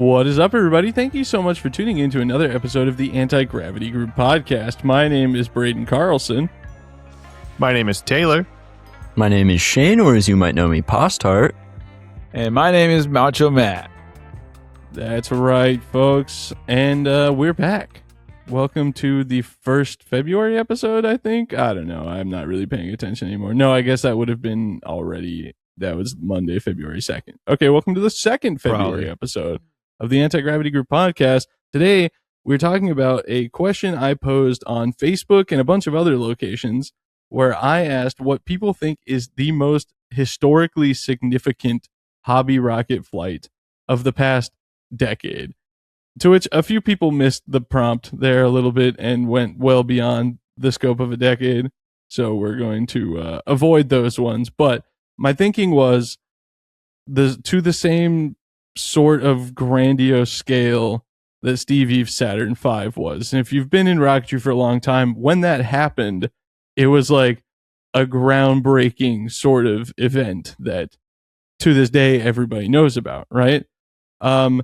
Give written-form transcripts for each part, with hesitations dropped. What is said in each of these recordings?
What is up, everybody? Thank you so much for tuning in to another episode of the Anti-Gravity Group podcast. My name is Braden Carlson. My name is Taylor. My name is Shane, or as you might know me, Postart. And my name is Macho Matt. That's right, folks. And we're back. Welcome to the first February episode, I think. I don't know. I'm not really paying attention anymore. No, I guess that would have been already. That was Monday, February 2nd. Okay, welcome to the second February episode of the Anti-Gravity Group podcast. Today, we're talking about a question I posed on Facebook and a bunch of other locations where I asked what people think is the most historically significant hobby rocket flight of the past decade. To which a few people missed the prompt there a little bit and went well beyond the scope of a decade. So we're going to avoid those ones. But my thinking was to the same sort of grandiose scale that Steve Eve's Saturn V was. And if you've been in rocketry for a long time, when that happened, it was like a groundbreaking sort of event that to this day everybody knows about, right? So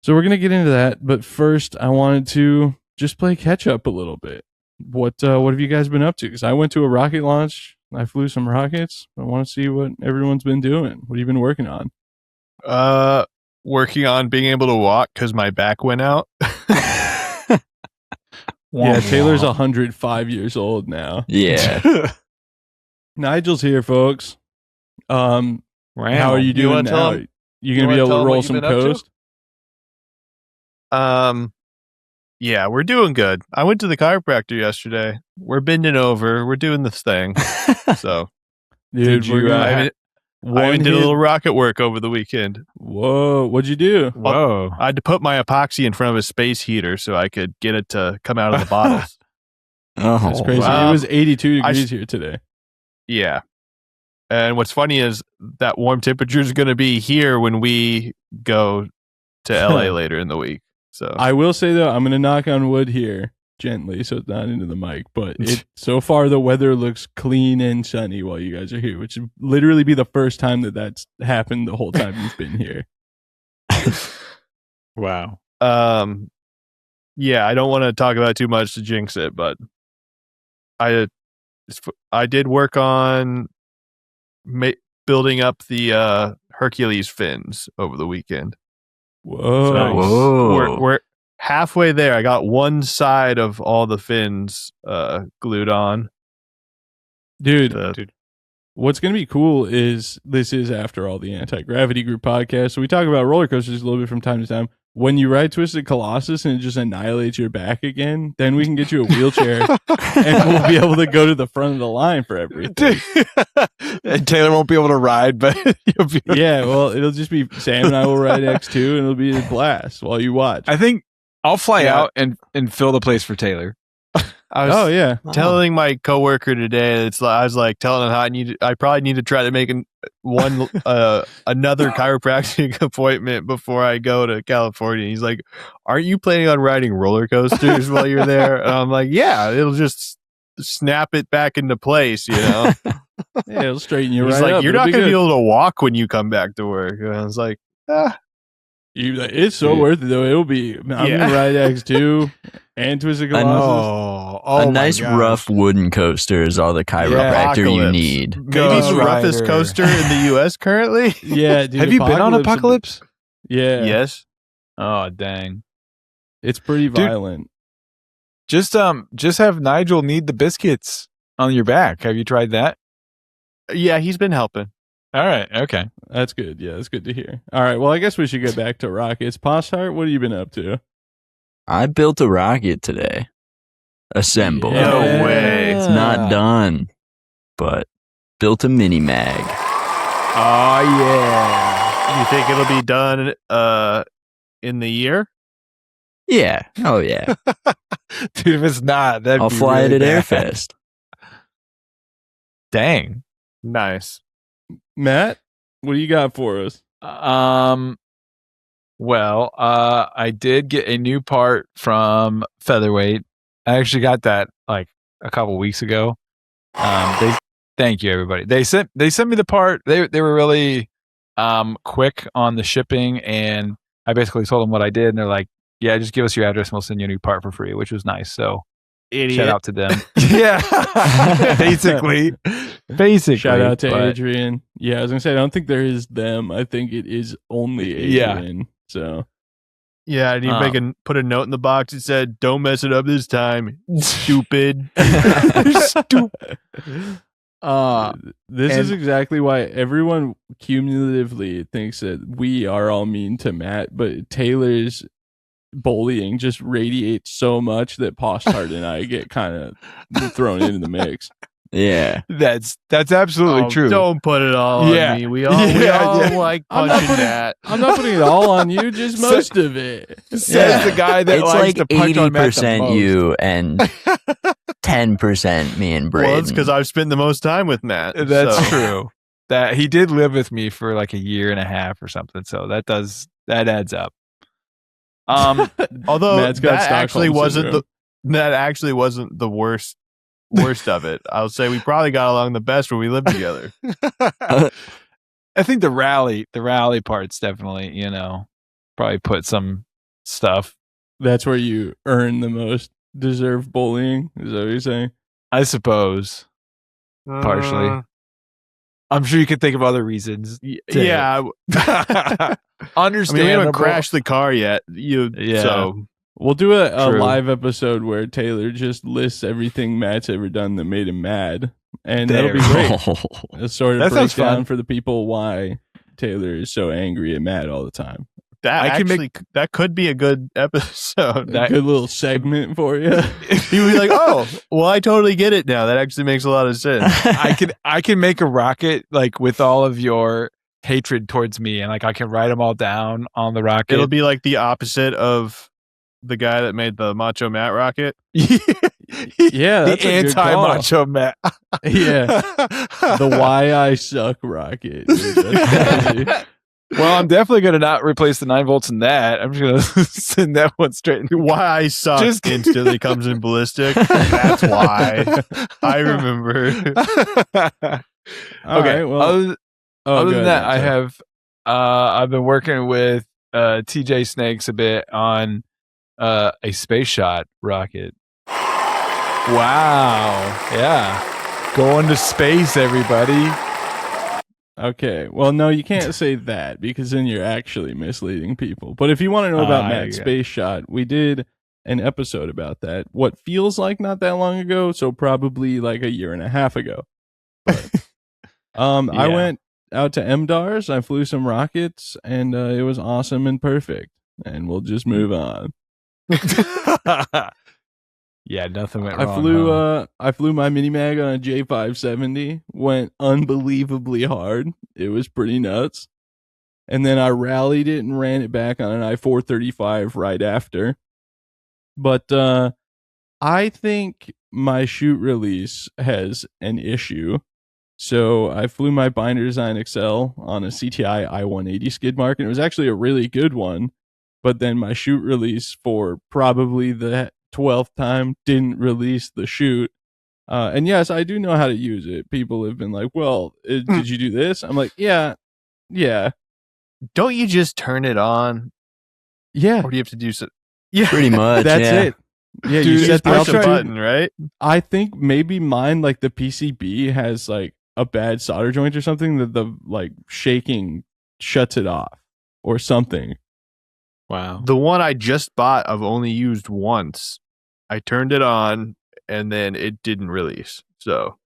we're going to get into that, but first I wanted to just play catch up a little bit. What have you guys been up to? Because I went to a rocket launch. I flew some rockets. I want to see what everyone's been doing. What have you been working on? Working on being able to walk because my back went out. Yeah, Taylor's 105 years old now. Yeah. Nigel's here, folks. How are you doing now? You gonna be able to roll some coast? Yeah, we're doing good. I went to the chiropractor yesterday. We're bending over. We're doing this thing. So, Dude, I did a little rocket work over the weekend. Whoa, what'd you do? Whoa. I had to put my epoxy in front of a space heater so I could get it to come out of the bottles. That's crazy. It was 82 degrees here today. Yeah. And what's funny is that warm temperature is going to be here when we go to LA later in the week. So I will say though, I'm going to knock on wood here gently, so it's not into the mic. But so far the weather looks clean and sunny while you guys are here, which would literally be the first time that's happened the whole time you've been here. Wow. Yeah, I don't want to talk about it too much to jinx it, but I did work on building up the Hercules fins over the weekend. Whoa. So we're halfway there. I got one side of all the fins glued on. Dude, what's going to be cool is this is after all the Anti-Gravity Group podcast. So we talk about roller coasters a little bit from time to time. When you ride Twisted Colossus and it just annihilates your back again, then we can get you a wheelchair and we'll be able to go to the front of the line for everything. And Taylor won't be able to ride, but you'll be. Yeah, well, it'll just be Sam and I will ride X2 and it'll be a blast while you watch. I think I'll fly out and fill the place for Taylor. I was telling my coworker today, I was like telling him how I probably need to try to make another chiropractic appointment before I go to California. He's like, "Aren't you planning on riding roller coasters while you're there?" And I'm like, "Yeah, it'll just snap it back into place, you know." Yeah, it'll straighten you He's right like, up. "You're It'll not be going to good." be able to walk when you come back to work." And I was like, It's so worth it though. It'll be. I'm gonna ride X2 and Twisted Colossus. A nice rough wooden coaster is all the chiropractor you need. Maybe the roughest coaster in the U.S. currently. Yeah, dude, have you been on Apocalypse? Yeah. Yes. Oh dang, it's pretty violent. Just have Nigel knead the biscuits on your back. Have you tried that? Yeah, he's been helping. All right. Okay. That's good. Yeah, that's good to hear. All right. Well, I guess we should get back to rockets. Postart, what have you been up to? I built a rocket today. Assembled. Yeah. No way. It's not done, but built a mini mag. Oh yeah. You think it'll be done in the year? Yeah. Oh yeah. Dude, if it's not, I'll fly it at Airfest. Dang. Nice. Matt, what do you got for us? Well, I did get a new part from Featherweight. I actually got that like a couple weeks ago. Thank you, everybody. They sent me the part. They were really quick on the shipping, and I basically told them what I did, and they're like, "Yeah, just give us your address, and we'll send you a new part for free," which was nice. So, Idiot. shout out to them. Yeah, basically. Shout out to Adrian. Yeah, I was gonna say I don't think there is them. I think it is only Adrian. Yeah. So Yeah, and you put a note in the box that said, "Don't mess it up this time, stupid." Stupid. This is exactly why everyone cumulatively thinks that we are all mean to Matt, but Taylor's bullying just radiates so much that Postart and I get kind of thrown into the mix. Yeah, that's absolutely true. Don't put it all on me. We all like punching that. I'm not putting it all on you, just most of it. Says the guy that it's likes like to punch on Matt the 80% most. you and 10% me and Braden. Well, it's because I've spent the most time with Matt. That's true. That he did live with me for like a year and a half or something, so that adds up. Although Matt's got that actually Stockholm wasn't the worst of it. I'll say we probably got along the best when we lived together. I think the rally part's definitely, probably put some stuff. That's where you earn the most deserved bullying. Is that what you're saying? I suppose. Partially. I'm sure you could think of other reasons. Yeah. Understandable. I mean, we haven't crashed the car yet. So we'll do a live episode where Taylor just lists everything Matt's ever done that made him mad. And that'll be great. A sort of breakdown for the people why Taylor is so angry and mad all the time. That could be a good episode. A good little segment for you. You'd be like, "Oh, well, I totally get it now. That actually makes a lot of sense." I can make a rocket like with all of your hatred towards me, and like I can write them all down on the rocket. It'll be like the opposite of the guy that made the Macho Matt rocket. Yeah, the anti-Macho Matt. Yeah, the why I suck rocket. Dude, well, I'm definitely going to not replace the 9 volts in that. I'm just going to send that one straight into why I suck instantly comes in ballistic. That's why. I remember. Okay. Right, well, other than that, I've been working with TJ Snakes a bit on a space shot rocket. Wow. Yeah. Going to space, everybody. Okay. Well, no, you can't say that because then you're actually misleading people. But if you want to know about Matt's space shot, we did an episode about that. What feels like not that long ago, so probably like a year and a half ago. But, I went out to MDARS. I flew some rockets, and it was awesome and perfect. And we'll just move on. Yeah, nothing went wrong. I flew my mini mag on a J570. Went unbelievably hard. It was pretty nuts. And then I rallied it and ran it back on an I-435 right after. But I think my chute release has an issue. So I flew my binder design XL on a CTI I-180 skid mark, and it was actually a really good one. But then my chute release for probably the 12th time didn't release the chute. And yes, I do know how to use it. People have been like, well, did you do this? I'm like, yeah. Don't you just turn it on? Yeah. Or do you have to do so? Yeah, pretty much. That's it. Yeah, dude, you set the button, right? I think maybe mine, like the PCB has like a bad solder joint or something that the like shaking shuts it off or something. Wow. The one I just bought, I've only used once. I turned it on and then it didn't release. So,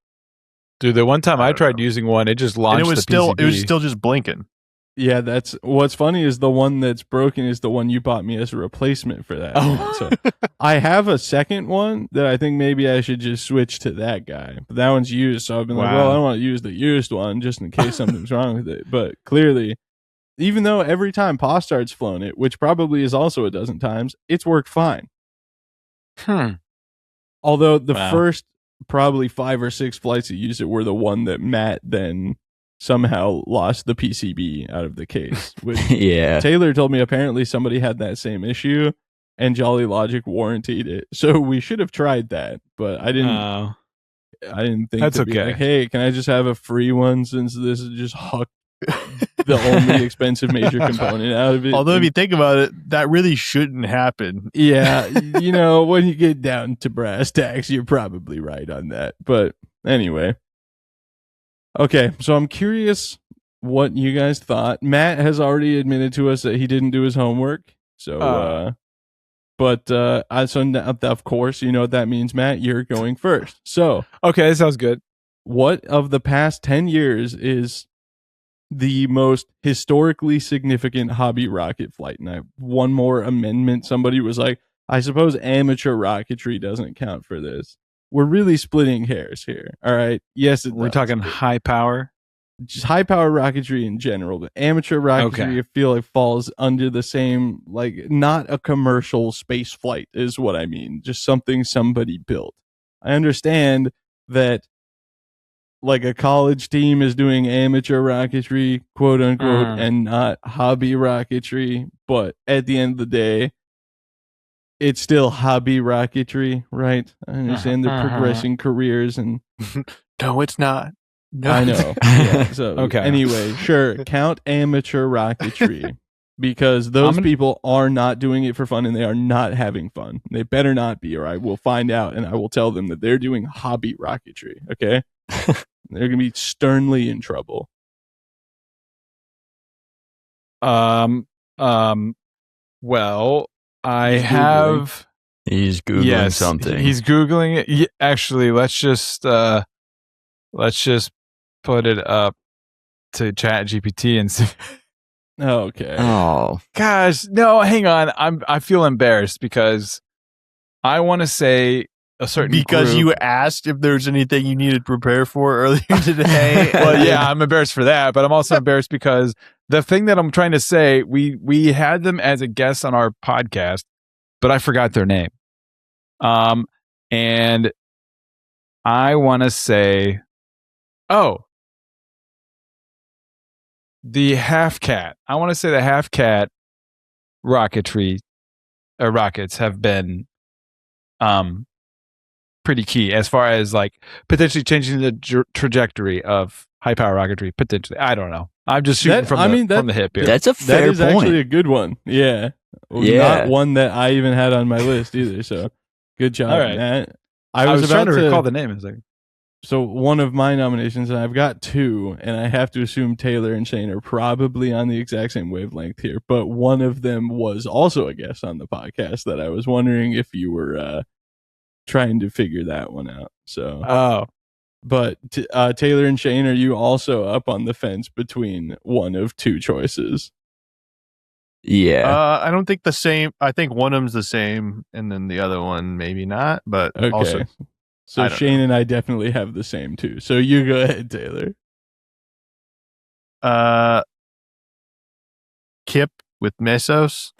dude, the one time I tried using one, it just launched. And it was still just blinking. Yeah, that's what's funny is the one that's broken is the one you bought me as a replacement for that. Oh, so I have a second one that I think maybe I should just switch to that guy. But that one's used, so I've been like, well, I don't want to use the used one just in case something's wrong with it. But clearly, even though every time Postart's flown it, which probably is also a dozen times, it's worked fine. Although the first probably 5 or 6 flights that used it were the one that Matt then somehow lost the PCB out of the case. Which Taylor told me apparently somebody had that same issue and Jolly Logic warrantied it. So we should have tried that, but I didn't. I didn't think that's to be okay. like, hey, can I just have a free one since this is just the only expensive major component out of it. Although if you think about it, that really shouldn't happen. Yeah, when you get down to brass tacks, you're probably right on that. But anyway. Okay, so I'm curious what you guys thought. Matt has already admitted to us that he didn't do his homework. So, of course, you know what that means, Matt. You're going first. So, Okay, that sounds good. what of the past 10 years is the most historically significant hobby rocket flight? And I one more amendment. Somebody was like, I suppose amateur rocketry doesn't count for this. We're really splitting hairs here. All right. Yes, We're talking high power. Just high power rocketry in general, but amateur rocketry, I feel like falls under the same, like, not a commercial space flight is what I mean. Just something somebody built. I understand that, like, a college team is doing amateur rocketry, quote unquote, and not hobby rocketry. But at the end of the day, it's still hobby rocketry, right? I understand they're progressing careers and No, it's not. No. I know. Yeah, so anyway, sure, count amateur rocketry because those people are not doing it for fun and they are not having fun. They better not be, or I will find out and I will tell them that they're doing hobby rocketry. Okay, they're gonna be sternly in trouble. Well, I have. He's Googling something. He's Googling it. Actually, let's just put it up to Chat GPT and see. Okay. Oh gosh, no, hang on. I feel embarrassed because I want to say a certain because group. you asked if there's anything you needed to prepare for earlier today. Well, yeah, I'm embarrassed for that, but I'm also embarrassed because the thing that I'm trying to say, we had them as a guest on our podcast, but I forgot their name. And I want to say, the Half Cat. I want to say the Half Cat rocketry rockets have been pretty key as far as like potentially changing the trajectory of high power rocketry. Potentially, I don't know. I'm just shooting from the hip here. That's a fair point. That is actually a good one. Yeah. Not one that I even had on my list either. So good job, all right. Matt. I was trying to recall the name. So one of my nominations, and I've got two, and I have to assume Taylor and Shane are probably on the exact same wavelength here, but one of them was also a guest on the podcast that I was wondering if you were trying to figure that one out. So, but Taylor and Shane, are you also up on the fence between one of two choices? Yeah. I don't think the same. I think one of them's the same, and then the other one maybe not. But okay. Also, so Shane and I definitely have the same too. So you go ahead, Taylor. Kip with Mesos.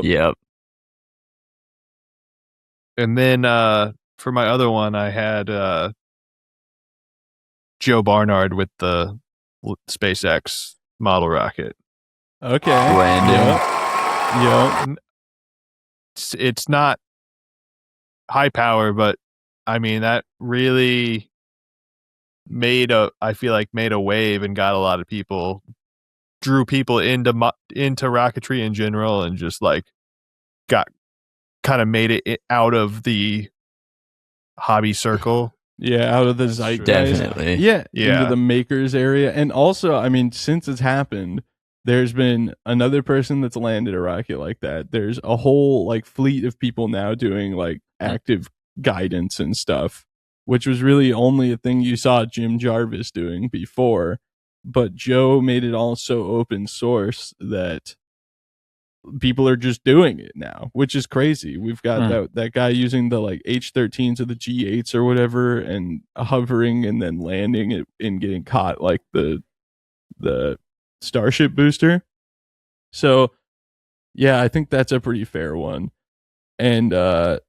Yep. And then for my other one, I had Joe Barnard with the SpaceX model rocket. Okay. Landon. Yep. It's not high power, but I mean that really I feel like made a wave and got a lot of people, drew people into rocketry in general, and just like made it out of the hobby circle. Yeah, out of the zeitgeist. Definitely. Yeah, into the makers area. And also, I mean, since it's happened, there's been another person that's landed a rocket like that. There's a whole like fleet of people now doing like active guidance and stuff, which was really only a thing you saw Jim Jarvis doing before. But Joe made it all so open source that people are just doing it now, which is crazy. We've got that guy using the like H-13s or the G8s or whatever and hovering and then landing it and getting caught like the Starship booster. So yeah, I think that's a pretty fair one. And I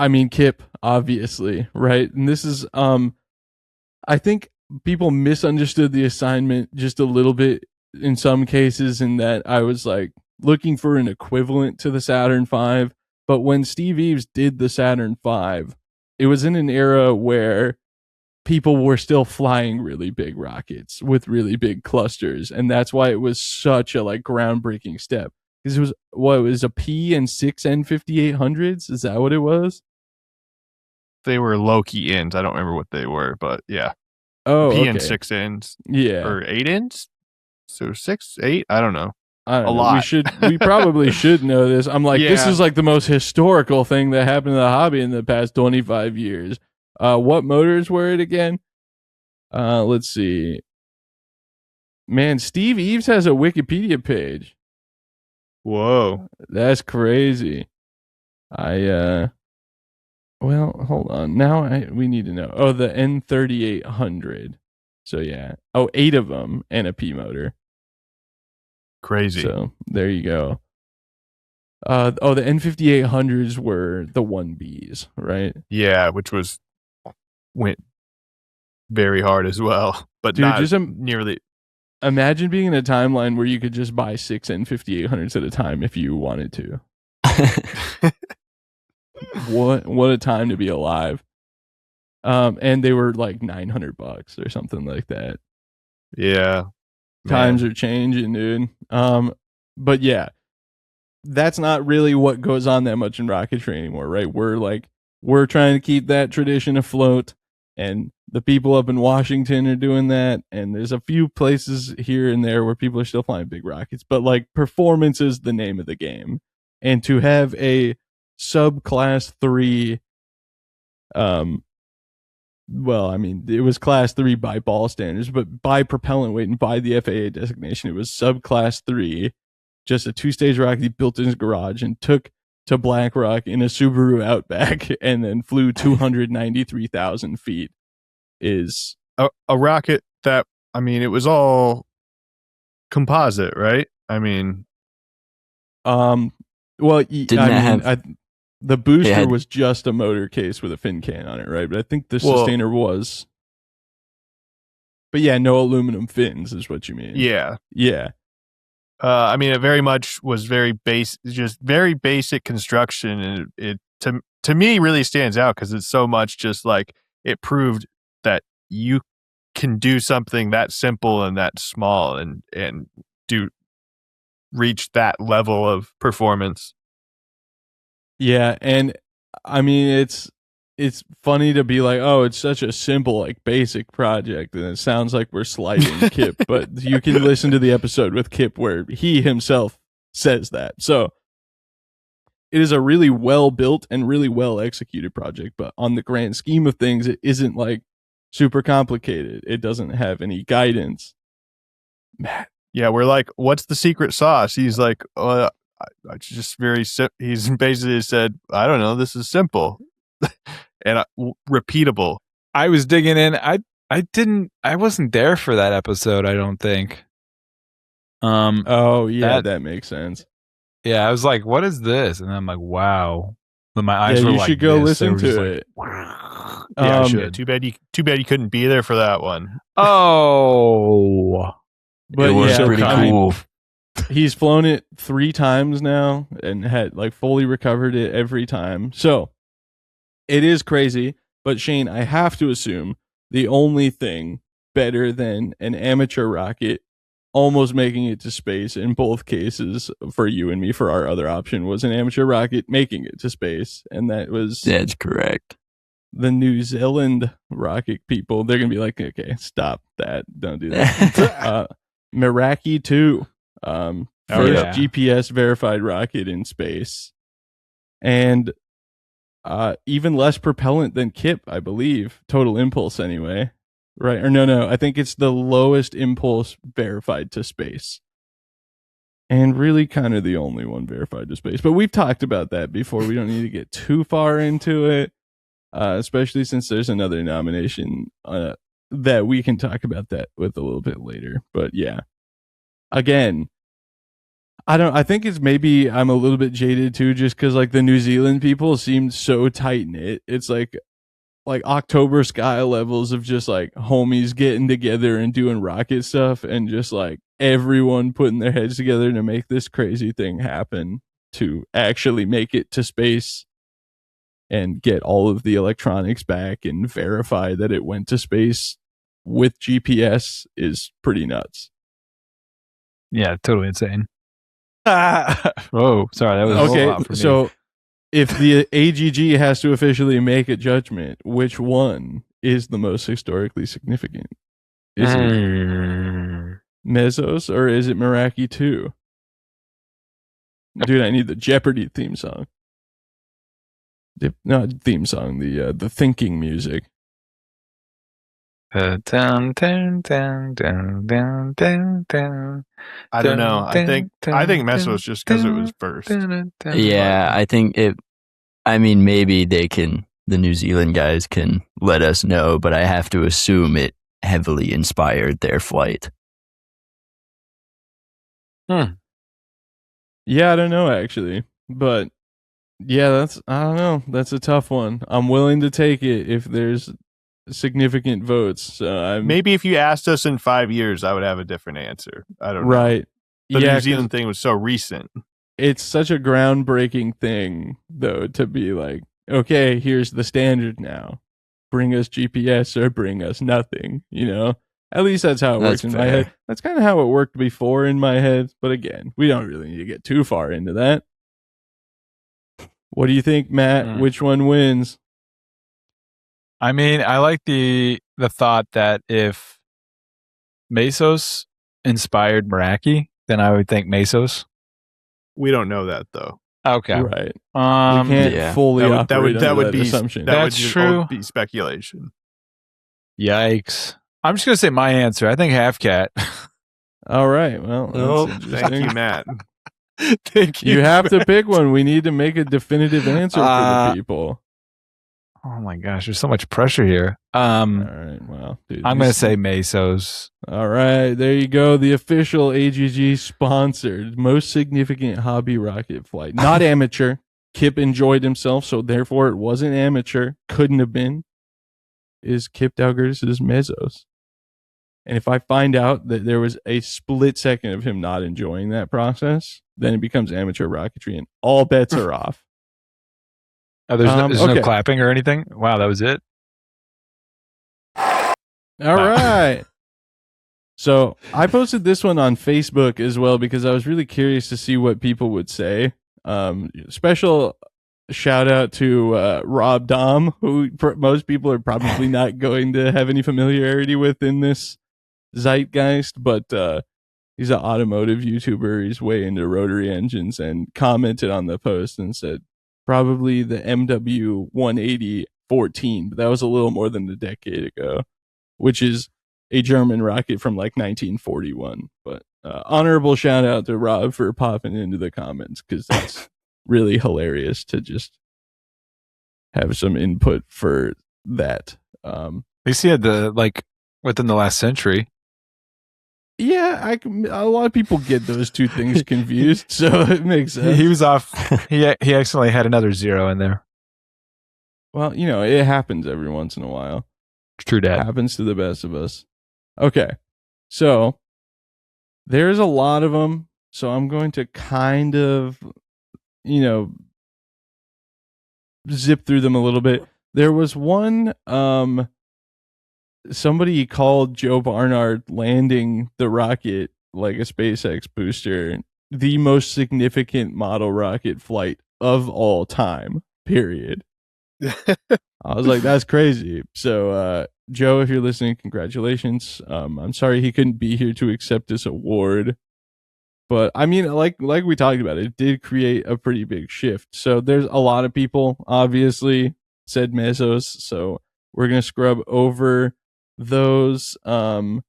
mean Kip, obviously, right? And this is I think people misunderstood the assignment just a little bit in some cases, in that I was like looking for an equivalent to the Saturn V. But when Steve Eves did the Saturn V, it was in an era where people were still flying really big rockets with really big clusters, and that's why it was such a like groundbreaking step. Because it was a P and 6 N5800s. Is that what it was? They were low-key ends. I don't remember what they were, but yeah. Oh, P okay. and 6 ends. Yeah. Or 8 ends? So 6, 8? I don't know. I don't know. lot. We probably should know this. I'm like, this Yeah. is like the most historical thing that happened to the hobby in the past 25 years. What motors were it again? Let's see. Man, Steve Eves has a Wikipedia page. Whoa. That's crazy. Well, hold on. Now we need to know. Oh, the N3800. So yeah. Oh, 8 of them and a P motor. Crazy. So there you go. The N5800s were the 1Bs, right? Yeah, which went very hard as well, but Dude, not just nearly. imagine being in a timeline where you could just buy 6 N5800s at a time if you wanted to. What a time to be alive. And they were like $900 or something like that. Yeah. Times are changing, dude. But yeah, that's not really what goes on that much in rocketry anymore, right? We're trying to keep that tradition afloat, and the people up in Washington are doing that, and there's a few places here and there where people are still flying big rockets, but like performance is the name of the game. And to have a subclass 3, well, I mean, it was class 3 by ball standards, but by propellant weight and by the FAA designation, it was subclass 3, just a 2-stage rocket he built in his garage and took to Black Rock in a Subaru Outback and then flew 293,000 feet. Is a rocket that, I mean, it was all composite, right? I mean, well, the booster was just a motor case with a fin can on it, right? But I think the sustainer was. But yeah, no aluminum fins is what you mean. Yeah. Yeah. I mean, it very much was just very basic construction, and it to me really stands out because it's so much just like it proved that you can do something that simple and that small and reach that level of performance. Yeah, and I mean it's funny to be like, oh, it's such a simple, like basic project, and it sounds like we're slighting Kip, but you can listen to the episode with Kip where he himself says that. So it is a really well built and really well executed project, but on the grand scheme of things, it isn't like super complicated. It doesn't have any guidance. Matt. Yeah, we're like, what's the secret sauce? He's like, it's just very he's basically said, I don't know, this is simple and repeatable. I was digging in. I wasn't there for that episode, I don't think. Oh yeah, that makes sense. Yeah, I was like, what is this? And I'm like, wow. But my eyes were like, you should go listen to it. Yeah, too bad you couldn't be there for that one. Oh. But it was pretty cool. He's flown it 3 times now and had like fully recovered it every time. So it is crazy. But Shane, I have to assume the only thing better than an amateur rocket almost making it to space in both cases for you and me for our other option was an amateur rocket making it to space. And that's correct. The New Zealand rocket people, they're going to be like, okay, stop that. Don't do that. Meraki 2. First GPS verified rocket in space, and even less propellant than Kip, I believe. Total impulse, anyway, right? Or no, I think it's the lowest impulse verified to space, and really kind of the only one verified to space. But we've talked about that before. We don't need to get too far into it, especially since there's another nomination that we can talk about that with a little bit later. But yeah. Again, I think it's maybe I'm a little bit jaded too, just because like the New Zealand people seemed so tight knit. It's like October Sky levels of just like homies getting together and doing rocket stuff, and just like everyone putting their heads together to make this crazy thing happen to actually make it to space and get all of the electronics back and verify that it went to space with GPS is pretty nuts. Yeah, totally insane. Whoa, sorry, that was a Okay, lot for me. so if the AGG has to officially make a judgment, which one is the most historically significant? Is it Mesos or is it Meraki 2? Dude, I need the Jeopardy theme song. Not theme song, the thinking music. Down, down, down, down, down, down, down. I don't know. I think Mesos just because it was first. Yeah, I think it. I mean, maybe the New Zealand guys can let us know, but I have to assume it heavily inspired their flight. Yeah, I don't know actually, but yeah, I don't know. That's a tough one. I'm willing to take it if there's significant votes. So maybe if you asked us in 5 years, I would have a different answer. I don't know. Right. The New Zealand thing was so recent. It's such a groundbreaking thing, though, to be like, okay, here's the standard now. Bring us GPS or bring us nothing, you know? At least that's how it works in my head. That's kind of how it worked before in my head. But again, we don't really need to get too far into that. What do you think, Matt? Which one wins? I mean, I like the thought that if Mesos inspired Meraki, then I would think Mesos. We don't know that though. Okay, right. We can't fully operate that would be assumption. That's true. Be speculation. Yikes! I'm just gonna say my answer. I think Half Cat. All right. Well, thank you, Matt. Thank you. You have to pick one. We need to make a definitive answer for the people. Oh my gosh, there's so much pressure here. All right, well, dude, I'm gonna say Mesos. All right, there you go. The official AGG sponsored most significant hobby rocket flight, not amateur. Kip enjoyed himself, so therefore it wasn't amateur. Couldn't have been. Is Kip Dalger's Mesos. And if I find out that there was a split second of him not enjoying that process, then it becomes amateur rocketry, and all bets are off. Oh, there's no clapping or anything? Wow, that was it? All right. So I posted this one on Facebook as well because I was really curious to see what people would say. Special shout out to Rob Dom, who most people are probably not going to have any familiarity with in this zeitgeist, but he's an automotive YouTuber. He's way into rotary engines and commented on the post and said, probably the MW 180-14, but that was a little more than a decade ago, which is a German rocket from like 1941. But honorable shout out to Rob for popping into the comments because that's really hilarious to just have some input for that. At least he had within the last century. Yeah, a lot of people get those two things confused, so it makes sense. He was off. He accidentally had another zero in there. Well, it happens every once in a while. True that. It happens to the best of us. Okay, so there's a lot of them, so I'm going to kind of, zip through them a little bit. There was one, somebody called Joe Barnard landing the rocket like a SpaceX booster the most significant model rocket flight of all time, period. I was like, that's crazy. So, Joe, if you're listening, congratulations. I'm sorry he couldn't be here to accept this award. But I mean, like we talked about, it did create a pretty big shift. So there's a lot of people, obviously, said Mesos. So we're going to scrub over those. But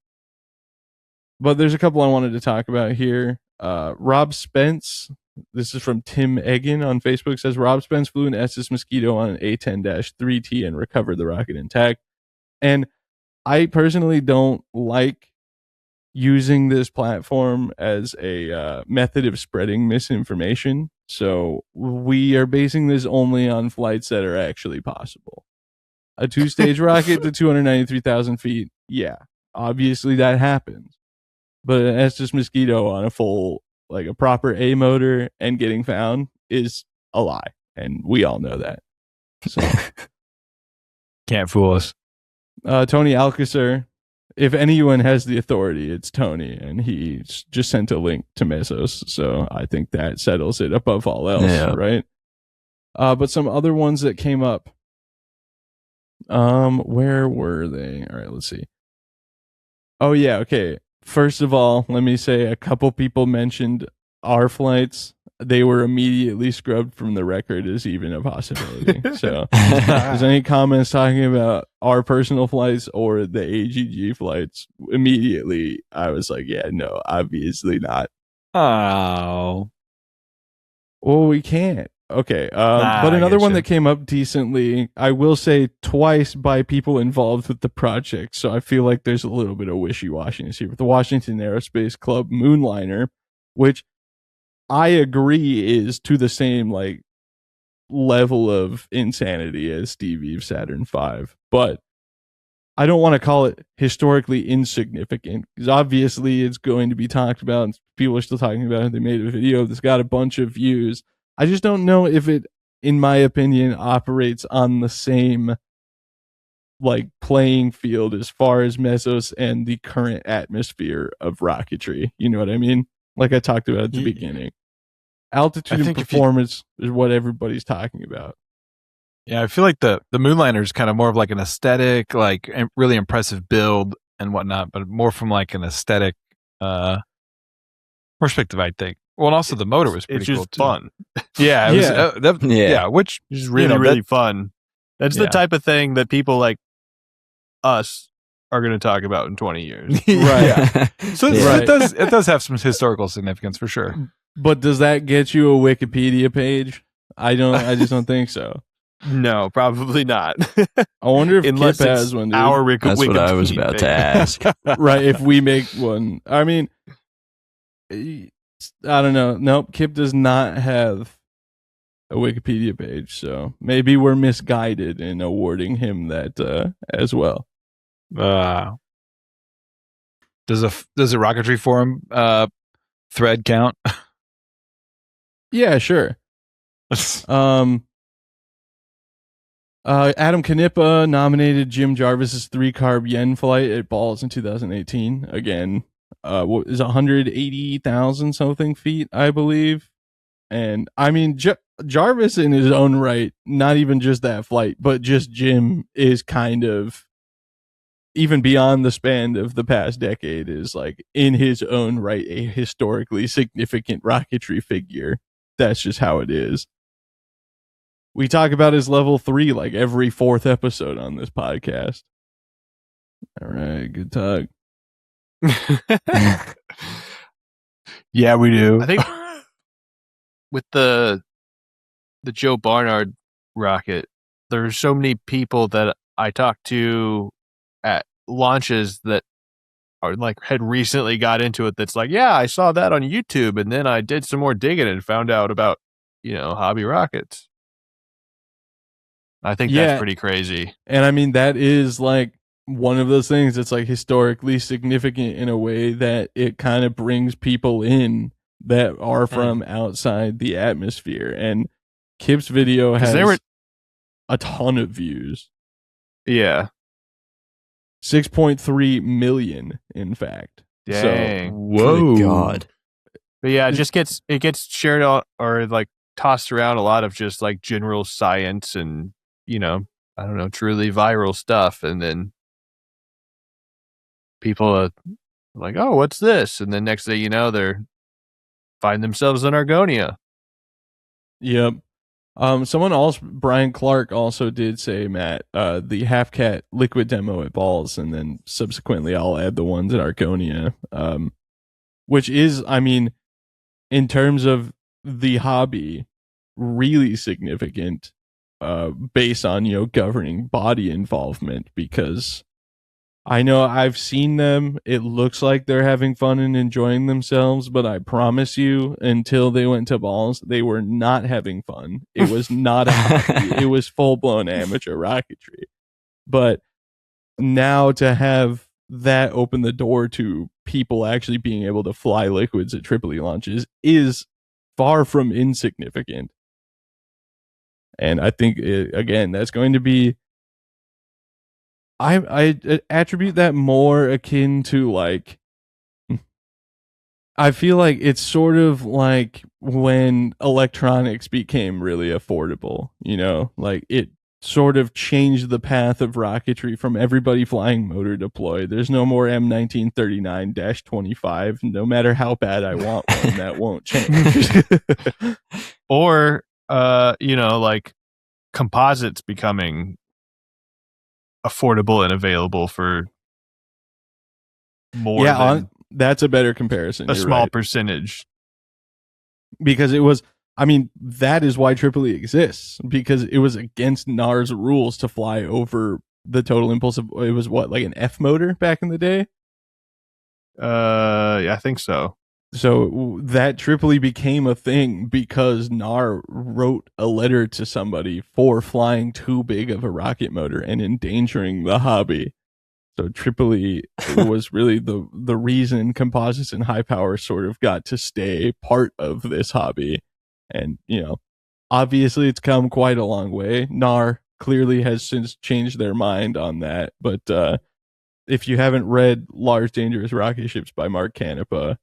there's a couple I wanted to talk about here. Rob Spence, this is from Tim Egan on Facebook, says Rob Spence flew an Estes Mosquito on an A10-3T and recovered the rocket intact. And I personally don't like using this platform as a method of spreading misinformation. So we are basing this only on flights that are actually possible. A two-stage rocket to 293,000 feet. Yeah, obviously that happens. But an Estes Mosquito on a full, like a proper A motor and getting found is a lie. And we all know that. So Can't fool us. Tony Alcacer, if anyone has the authority, it's Tony, and he just sent a link to Mesos, so I think that settles it above all else, Yeah. right? But some other ones that came up. Where were they? All right, let's see. Oh yeah, okay. First of all, let me say a couple people mentioned our flights. They were immediately scrubbed from the record as even a possibility. So, if there's any comments talking about our personal flights or the AGG flights, immediately I was like, yeah, no, obviously not. Oh. Well, we can't. Okay. Nah, But I another get one you. that came up decently, I will say twice by people involved with the project. So I feel like there's a little bit of wishy-washiness here with the Washington Aerospace Club Moonliner, which I agree is to the same like level of insanity as Steve Eve's Saturn V, but I don't want to call it historically insignificant because obviously it's going to be talked about and people are still talking about it. They made a video that's got a bunch of views. I just don't know if it, in my opinion, operates on the same like playing field as far as Mesos and the current atmosphere of rocketry. You know what I mean? Like I talked about at the beginning. Altitude and think if performance is what everybody's talking about. Yeah, I feel like the Moonliner is kind of more of like an aesthetic, like really impressive build and whatnot, but more from like an aesthetic perspective, I think. Well, and also the motor was pretty It's cool just too. fun. Yeah, it was, Yeah. yeah, which It's really, know, really fun. That's the Yeah. type of thing that people like us are going to talk about in 20 years. Right. Yeah. So Right. it does have some historical significance for sure. But does that get you a Wikipedia page? I just don't think so. No, probably not. I wonder if Unless Kip it's has one, dude. our That's what I was Wikipedia about page. to ask. Right, if we make one. I mean, I don't know. Nope, Kip does not have a Wikipedia page, so maybe we're misguided in awarding him that as well. Does a rocketry forum thread count? Yeah, sure. Adam Canepa nominated Jim Jarvis's 3-carb yen flight at Balls in 2018. Again, what is 180,000 something feet, I believe. And I mean, Jarvis in his own right, not even just that flight, but just Jim is kind of, even beyond the span of the past decade, is like in his own right a historically significant rocketry figure. That's just how it is. We talk about his level 3 like every 4th episode on this podcast. All right, good talk. Yeah, we do. I think with the Joe Barnard rocket, there's so many people that I talked to at launches that are like had recently got into it. That's like, yeah, I saw that on YouTube, and then I did some more digging and found out about hobby rockets. I think that's pretty crazy. And I mean, that is like one of those things that's like historically significant in a way that it kind of brings people in that are from outside the atmosphere. And Kip's video has a ton of views. Yeah. 6.3 million, in fact. Dang. So, Whoa. Good God. But yeah, it gets shared out or like tossed around a lot of just like general science and, I don't know, truly viral stuff. And then people are like, oh, what's this? And then next thing you know, they're find themselves in Argonia. Yep. Someone else, Brian Clark, also did say, Matt, the Half Cat liquid demo at Balls, and then subsequently I'll add the ones at Argonia, which is, I mean, in terms of the hobby, really significant, based on, governing body involvement, because I know I've seen them. It looks like they're having fun and enjoying themselves, but I promise you, until they went to Balls, they were not having fun. It was not a hobby. It was full-blown amateur rocketry. But now to have that open the door to people actually being able to fly liquids at Tripoli launches is far from insignificant. And I think again, that's going to be. I attribute that more akin to like. I feel like it's sort of like when electronics became really affordable, like it sort of changed the path of rocketry from everybody flying motor deployed. There's no more M1939-25. No matter how bad I want one, that won't change. Or, like composites becoming affordable and available for more than that's a better comparison. a You're small right. percentage. Because it was, that is why Triple E exists, because it was against NAR's rules to fly over the total impulse of, it was what, like an F motor back in the day? Yeah, I think so. So that Triple E became a thing because NAR wrote a letter to somebody for flying too big of a rocket motor and endangering the hobby. So Triple E was really the reason composites and high power sort of got to stay part of this hobby. And, obviously it's come quite a long way. NAR clearly has since changed their mind on that. But if you haven't read Large Dangerous Rocket Ships by Mark Canepa,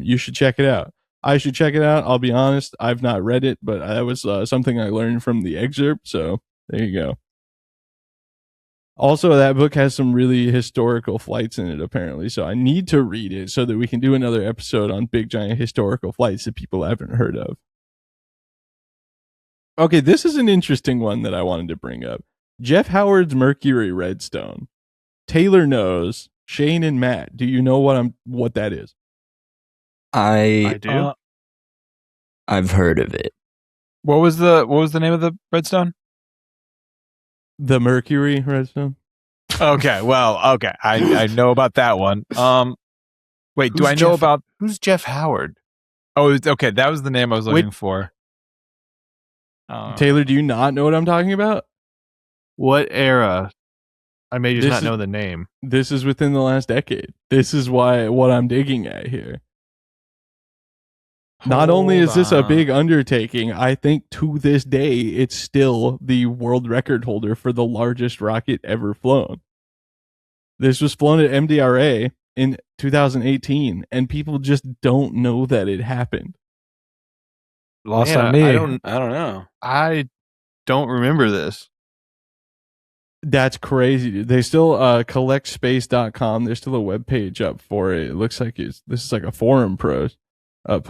you should check it out. I should check it out. I'll be honest, I've not read it, but that was something I learned from the excerpt. So there you go. Also, that book has some really historical flights in it, apparently. So I need to read it so that we can do another episode on big, giant historical flights that people haven't heard of. Okay, this is an interesting one that I wanted to bring up. Jeff Howard's Mercury Redstone. Taylor knows. Shane and Matt, do you know what that is? I do. I've heard of it. What was the name of the redstone? The Mercury Redstone. Okay, I know about that one. Wait, do I know about who's Jeff Howard? Oh, okay, that was the name I was looking for. Taylor, do you not know what I'm talking about? What era? I may just not know the name. This is within the last decade. This is what I'm digging at here. Not only is this a big undertaking, I think to this day, it's still the world record holder for the largest rocket ever flown. This was flown at MDRA in 2018, and people just don't know that it happened. Lost on me. I don't know. I don't remember this. That's crazy, dude. They still collectspace.com. There's still a web page up for it. It looks like this is like a forum post, but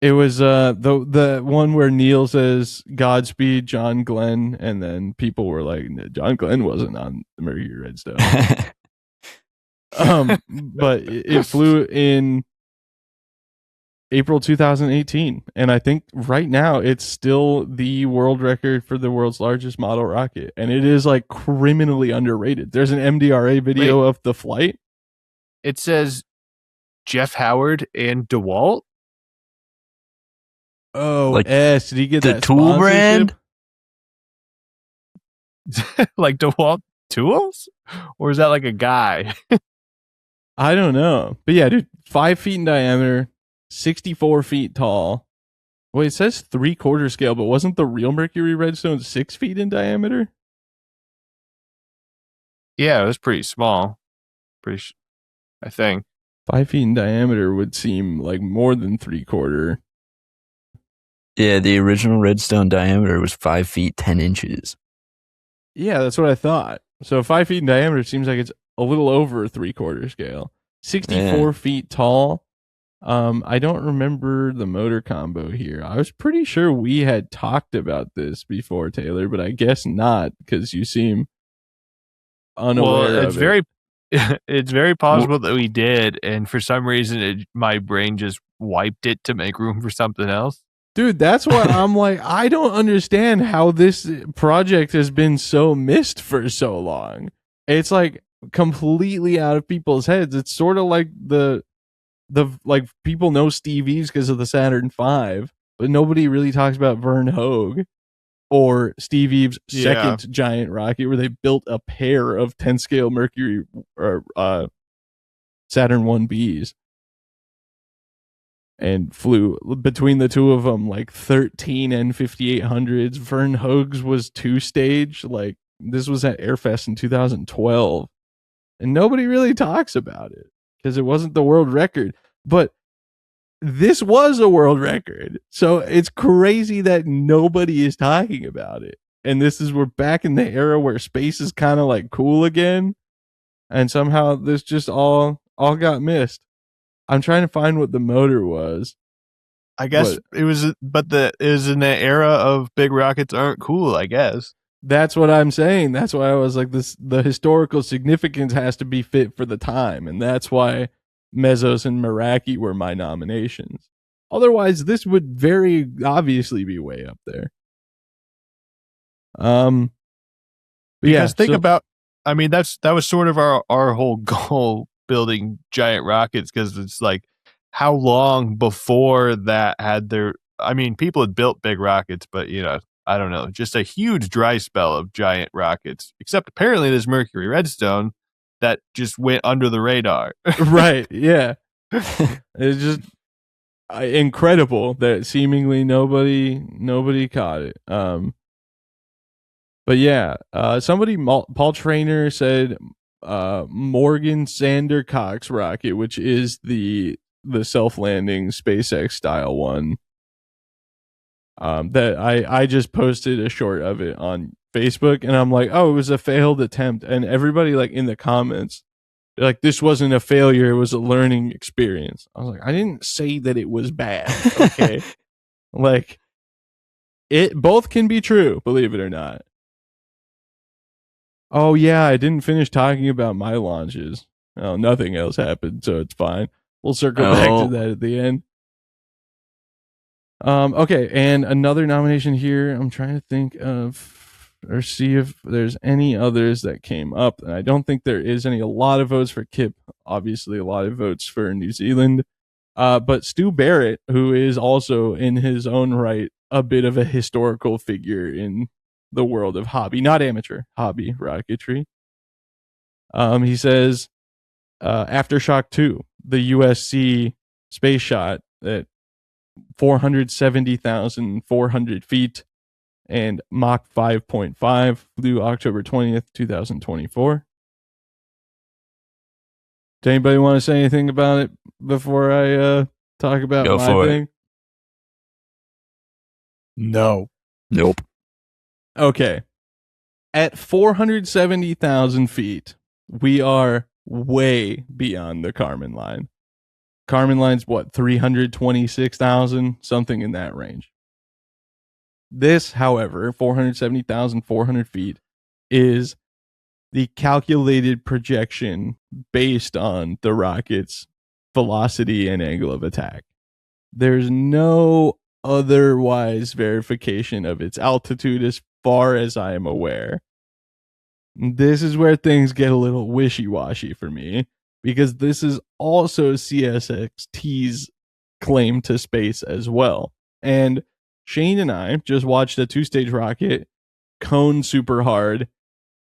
it was the one where Neil says Godspeed John Glenn, and then people were like, John Glenn wasn't on the Mercury Redstone. But it flew in April 2018, and I think right now it's still the world record for the world's largest model rocket, and it is like criminally underrated. There's an MDRA video of the flight. It says Jeff Howard and DeWalt. Oh, like did he get the that tool brand? Like DeWalt tools, or is that like a guy? I don't know, but yeah, dude, 5 feet in diameter, 64 feet tall. Wait, it says 3/4 scale, but wasn't the real Mercury Redstone 6 feet in diameter? Yeah, it was pretty small. I think 5 feet in diameter would seem like more than 3/4. Yeah, the original Redstone diameter was 5 feet 10 inches. Yeah, that's what I thought. So 5 feet in diameter seems like it's a little over 3/4 scale. 64 feet tall. I don't remember the motor combo here. I was pretty sure we had talked about this before, Taylor, but I guess not, because you seem unaware it's of it. It's very possible that we did, and for some reason my brain just wiped it to make room for something else. Dude, that's what I'm like, I don't understand how this project has been so missed for so long. It's like completely out of people's heads. It's sort of like the like people know Steve Eves because of the Saturn V, but nobody really talks about Vern Hogue or Steve Eves' second giant rocket, where they built a pair of 10 scale Mercury or Saturn 1Bs. and flew between the two of them like 13 and 5800s. Vern Hogue's was 2-stage. Like, this was at Airfest in 2012, and nobody really talks about it because it wasn't the world record. But this was a world record, so it's crazy that nobody is talking about it. And we're back in the era where space is kind of like cool again, and somehow this just all got missed. I'm trying to find what the motor was. I guess it was in the era of big rockets aren't cool, I guess. That's what I'm saying. That's why I was like, the historical significance has to be fit for the time, and that's why Mesos and Meraki were my nominations. Otherwise, this would very obviously be way up there. Because think about, I mean, that was sort of our whole goal building giant rockets, because it's like, how long before that people had built big rockets, but I don't know, just a huge dry spell of giant rockets, except apparently there's Mercury Redstone that just went under the radar. Right. Yeah. It's just incredible that seemingly nobody caught it. But yeah, Paul Trainer said Morgan Sandercock's rocket, which is the self-landing SpaceX style one. That I just posted a short of it on Facebook, and I'm like, oh, it was a failed attempt, and everybody like in the comments, they're like, this wasn't a failure, it was a learning experience. I was like, I didn't say that it was bad, okay? Like, it both can be true, believe it or not. Oh yeah, I didn't finish talking about my launches. Oh, nothing else happened, so it's fine. We'll circle back to that at the end. Okay, and another nomination here. I'm trying to think of or see if there's any others that came up, and I don't think there is any. A lot of votes for Kip, obviously a lot of votes for New Zealand. But Stu Barrett, who is also in his own right a bit of a historical figure in the world of hobby, not amateur, hobby rocketry. He says, Aftershock 2, the USC space shot at 470,400 feet and Mach 5.5 flew October 20th, 2024. Does anybody want to say anything about it before I talk about Go my for thing? it. No. Nope. Okay. At 470,000 feet, we are way beyond the Kármán line. Kármán line's what, 326,000? Something in that range. This, however, 470,400 feet, is the calculated projection based on the rocket's velocity and angle of attack. There's no otherwise verification of its altitude as far as I am aware. This is where things get a little wishy-washy for me, because this is also CSXT's claim to space as well. And Shane and I just watched a 2-stage rocket cone super hard,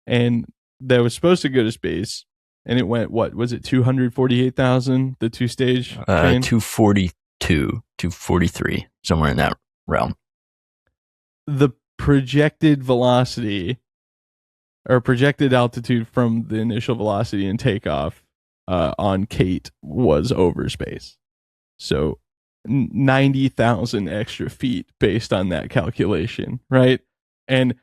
and that was supposed to go to space, and it went, what was it, 248,000, the 2-stage? 242, 243, somewhere in that realm. The projected velocity or projected altitude from the initial velocity and takeoff on Kate was over space. So 90,000 extra feet based on that calculation, right? And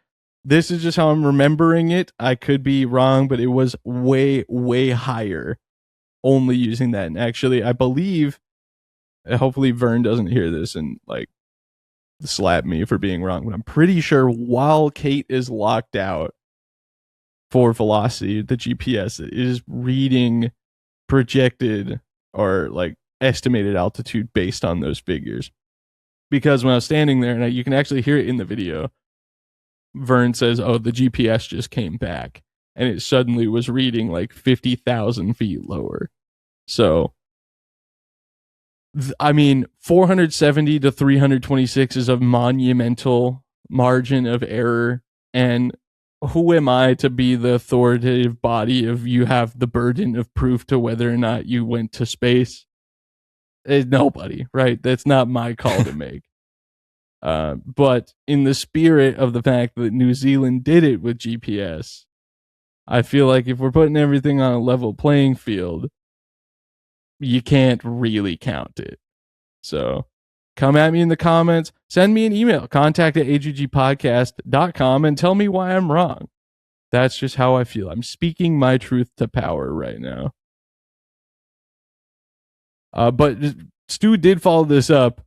this is just how I'm remembering it. I could be wrong, but it was way, way higher only using that. And actually, I believe, hopefully Vern doesn't hear this and like slap me for being wrong, but I'm pretty sure while Kate is locked out for velocity, the GPS is reading projected or like estimated altitude based on those figures. Because when I was standing there, and you can actually hear it in the video, Vern says, oh, the GPS just came back, and it suddenly was reading like 50,000 feet lower. So, I mean, 470 to 326 is a monumental margin of error, and who am I to be the authoritative body of you have the burden of proof to whether or not you went to space? Nobody, right? That's not my call to make. But in the spirit of the fact that New Zealand did it with GPS, I feel like if we're putting everything on a level playing field, you can't really count it. So come at me in the comments, send me an email, contact@aggpodcast.com, and tell me why I'm wrong. That's just how I feel. I'm speaking my truth to power right now. But Stu did follow this up.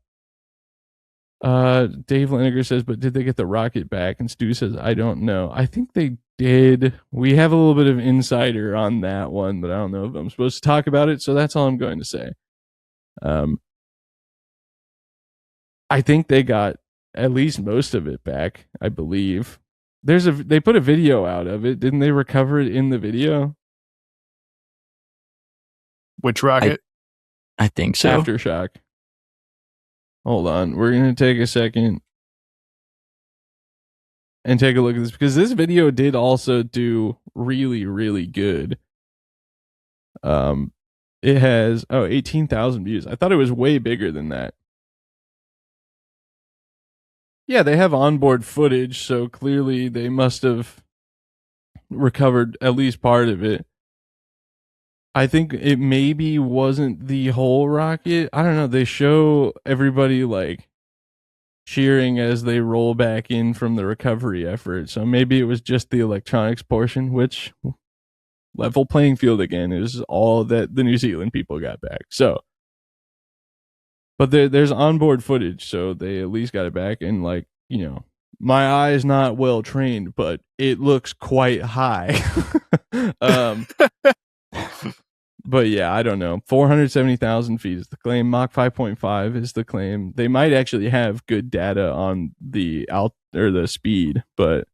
Dave Leniger says, but did they get the rocket back? And Stu says, I don't know. I think they did. We have a little bit of insider on that one, but I don't know if I'm supposed to talk about it, so that's all I'm going to say. I think they got at least most of it back, I believe. They put a video out of it. Didn't they recover it in the video? Which rocket? I think so. Aftershock. Hold on. We're going to take a second and take a look at this, because this video did also do really, really good. It has 18,000 views. I thought it was way bigger than that. Yeah, they have onboard footage, so clearly they must have recovered at least part of it. I think it maybe wasn't the whole rocket. I don't know. They show everybody like cheering as they roll back in from the recovery effort. So maybe it was just the electronics portion, which level playing field again is all that the New Zealand people got back. So, but there's onboard footage, so they at least got it back. And like, you know, my eye is not well trained, but it looks quite high. But yeah, I don't know. 470,000 feet is the claim. Mach 5.5 is the claim. They might actually have good data on the the speed, but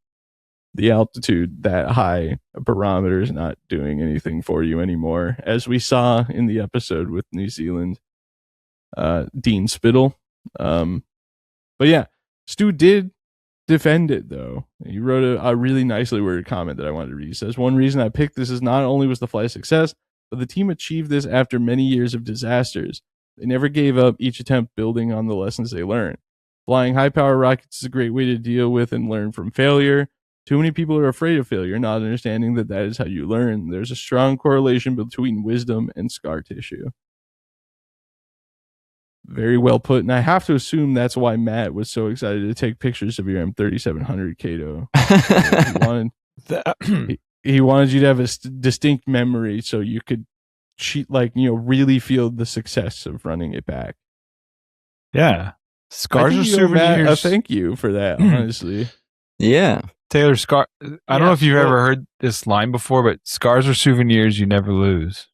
the altitude that high, a barometer is not doing anything for you anymore, as we saw in the episode with New Zealand, Dean Spittle. But yeah, Stu did defend it though. He wrote a really nicely worded comment that I wanted to read. He says, one reason I picked this is not only was the flight a success, but the team achieved this after many years of disasters. They never gave up, each attempt building on the lessons they learned. Flying high-power rockets is a great way to deal with and learn from failure. Too many people are afraid of failure, not understanding that is how you learn. There's a strong correlation between wisdom and scar tissue. Very well put, and I have to assume that's why Matt was so excited to take pictures of your M3700 Kato. He wanted you to have a distinct memory so you could really feel the success of running it back. Yeah. Scars are souvenirs. Thank you for that, honestly. Yeah. Taylor, I don't know if you've ever heard this line before, but scars are souvenirs you never lose.